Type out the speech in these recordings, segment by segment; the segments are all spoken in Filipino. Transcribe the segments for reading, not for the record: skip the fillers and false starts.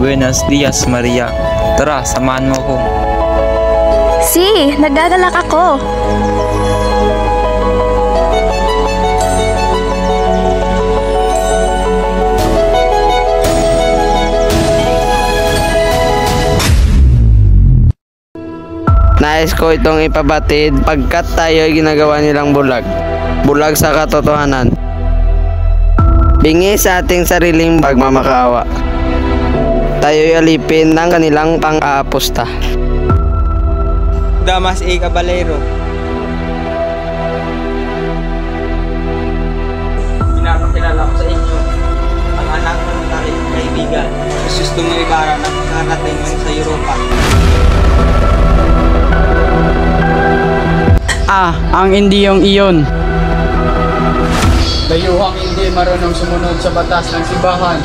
Buenos dias, Maria. Tara, samahan mo ko. Si, nagagalak ako. Nais ko itong ipabatid pagkat tayo ay ginagawa nilang bulag. Bulag sa katotohanan. Bingi sa ating sariling pagmamakaawa. Tayo'y alipin ng kanilang pang-aapusta. Damas A. Caballero. Pinapakilala ko sa inyo ang anak ng aking kaibigan, Justo Ibarra, na nakarating ngayon sa Europa. Ang indiyong iyon. Dayuhang hindi marunong sumunod sa batas ng simbahan.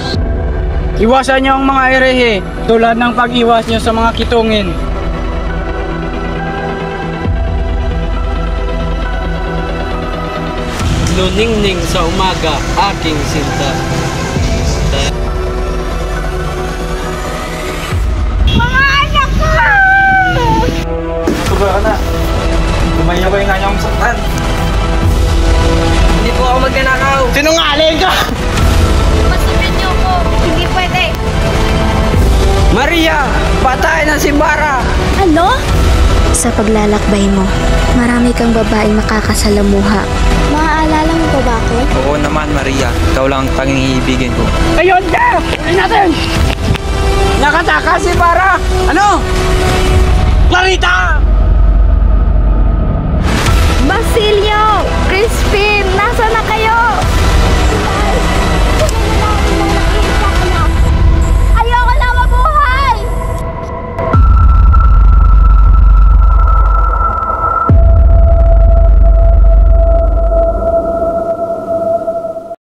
Iwasan niyo ang mga erehe tulad ng pag-iwas niyo sa mga kitungin. Luningning sa umaga, aking sinta. Mga anak ko! Sobra ka na. Lumayabay nga niya akong saktan. Hindi po ako magnanakaw. Sinungaling ka! Pasipin niyo ko. Hindi pwede. Maria! Patay na si Bara! Ano? Sa paglalakbay mo, marami kang babaeng makakasalamuha. Maaalala mo pa ba ako? Oo naman, Maria. Ikaw lang ang pangingibigin ko. Ayun ka! Ulit natin! Nakataka si Bara! Ano? Clarita! Basilio! Crispin!